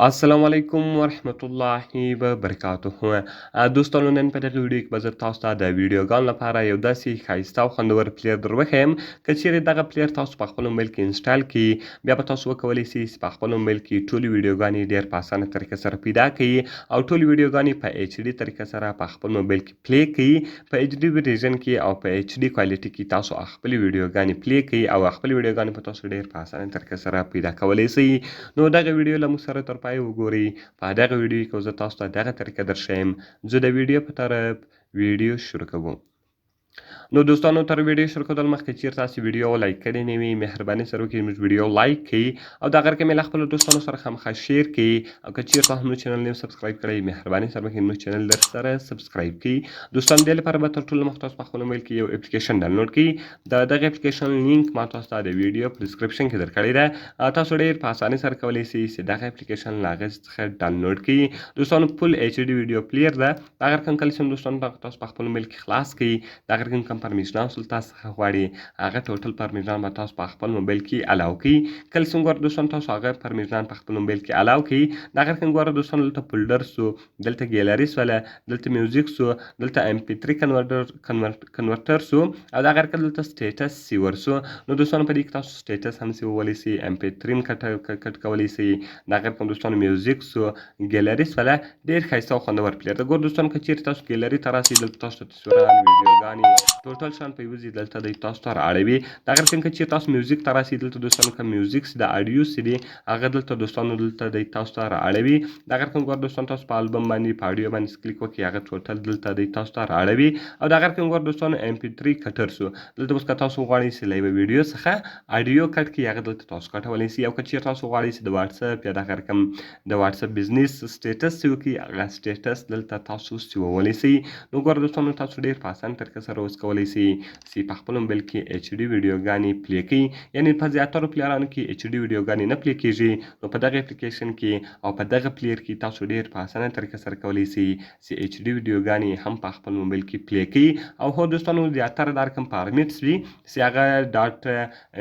السلام علیکم ورحمت الله وبرکاته دوستانو نن په دغه ویډیو کې به زه تاسو ته د ویډیوګانو لپاره یو داسې ښایسته او خوندور پلیر در وښیم که چیرې دغه پلیر تاسو په خپل موبایل کې انسټال کړئ بیا به تاسو وکولی سئ چې په خپل موبایل کې ټولې ویډیوګانې ډېر په اسانه طریقه سره پیدا کړئ او ټولې ویډیوګانې په ایچ ډي طریقه سره په خپل موبایل کې پلی کړئ په ایچ ډي ورژن کې او په ایچ ډي کوالټي کې تاسو خپلې ویډیوګانې پلی کړئ او خپلې ویډیوګانې په تاسو ډېر په اسانه طریقه سره پیدا کولی سئ نو دغه ویډیو له موږ سره تر پای وګورئ په دغه ویډیو کې زه تاسو ته دغه طریقه درښیم زه د ویډیو په طرف ویډیو شروع کوم نو دوستانو تر ویډیو شروع کولو مخکې چیرې تاسو ویډیو لایک کړی نه وي مهرباني سره وکړئ زموږ ویډیو لایک کړئ او د هغه رقم له خپلو دوستانو سره خامخا شیر کړئ او که چیرې تاسو زموږ چینل نه سبسکرایب کړی مهرباني سره وکړئ زموږ چینل درسره سبسکرایب کړئ دوستان دې لپاره به تر ټولو مخکې تاسو په خپل موبایل کې یو اپلیکیشن ډاونلوډ کړئ د دغه اپلیکیشن لینک ما تاسو ته د ویډیو په ډسکرپشن کې درکړی ده تاسو ډېر په اسانۍ سره کولی سئ چې دغه اپلیکیشن له هغې څخه ډاونلوډ کړئ دوستانو فل ایچ ډي ویډیو پلیر ده هغه رقم کله چې دوستانو تاسو په خپل موبایل کې خلاص کړئ دغه رقم کوم پرمیشنان تاسو څخه غواړي هغه ټوټل پرمیشنان به تاسو په خپل موبایل کې الاو کړئ کله چې ګوره دوستانو تاسو هغه پرمیشنان په خپل موبایل کې الاو کړئ دغه رقم ګوره دوستانو دلته فولډر سو دلته ګیلري سوله دلته میوزیک سو دلته ام پی 3 کنورټر سو او دغه رقم دلته سټیټس سیور سو نو دوستانو په دې کې تاسو سټیټس هم سیولی سئ ام پی 3 کټ کولی سئ دغه رقم دوستانو میوزیک سو ګیلري سوله ډېر ښایسته او خوندور پلیر ده ګوره دوستانو که چیرې تاسو ګیلري ته راسئ دلته تاسو ته تصویران ویډیوګانې ټوټل شان په یوه ځای دلته دی تاسو ته رااړوي دغه رقم که چیرې تاسو میوزیک ته راسئ دلته دوستانو که میوزیک د اډیو چې دی هغه دلته دوستانو دلته دی تاسو ته رااړوي دغه رقم ګوره دوستانو تاسو په البم باندې په اډیو باندې کلیک وکړئ هغه ټوټل دلته دی تاسو ته رااړوي او دغه رقم ګوره دوستانو ام پی 3 کټر سو دلته اوس که تاسو غواړئ چې له یوه ویډیو څخه اډیو کټ کړئ هغه دلته تاسو کټولی سئ او که چیرې تاسو غواړئ چې د واټساپ یا دغه رقم د واټساپ بزنس سټیټس سیو کړئ هغه سټیټس دلته تاسو سیوولی سئ نو ګوره دوستانو تاسو ډېر په اسانه طریقه سره اوس کولی سئ چې په خپل موبایل کې ایچ ډي ویډیوګانې پلی کړئ یعنې په زیاترو پلیرانو کې ایچ ډي ویډیوګانې نه پلی کېږي نو په دغه اپلیکیشن کې او په دغه پلیر کې تاسو ډېر په اسانه طریقه سره کولی سئ چې ایچ ډي ویډیوګانې هم په خپل موبایل کې پلی کړئ او هو دوستانو زیاتره دا رقم فارمیټس وي چې هغه ډاټ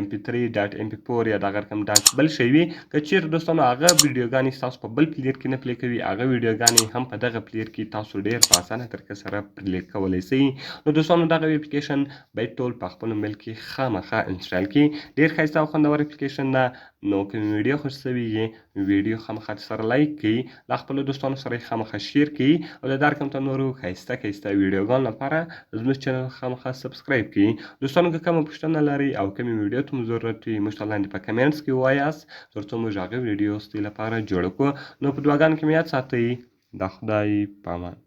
ام پی 3 ډاټ ام پی 4 یا دغه رقم ډاټ بل شی وي که چیرې دوستانو هغه ویډیوګانې ستاسو په بل پلیر کې نه پلی کوي هغه ویډیوګانې هم په دغه پلیر کې تاسو ډېر په اسانه طریقه سره پلی کولی سئ نو دوستانو دغه اپلیکیشن باید ټول په خپل موبایل کې خامخا انسټال کړئ ډېر ښایسته او خوندور اپلیکیشن ده نو که مې ویډیو خوښ سوي وي ویډیو خامخا سره لایک کړئ له خپلو دوستانو سره یې خامخا شیر کړئ او د دا رقم ته نورو ښایسته ښایسته ویډیوګانو لپاره زموږ چینل خامخا سبسکرایب کړئ دوستانو که کومه پوښتنه لرئ او کومې ویډیو ته مو ضرورت وي موږ ته لاندې په کمنټس کې ووایاست تر څو موږ هغه ویډیو ستاسو لپاره جوړه کړو نو په دعاګانو کې مې یاد ساتئ د خدای په امان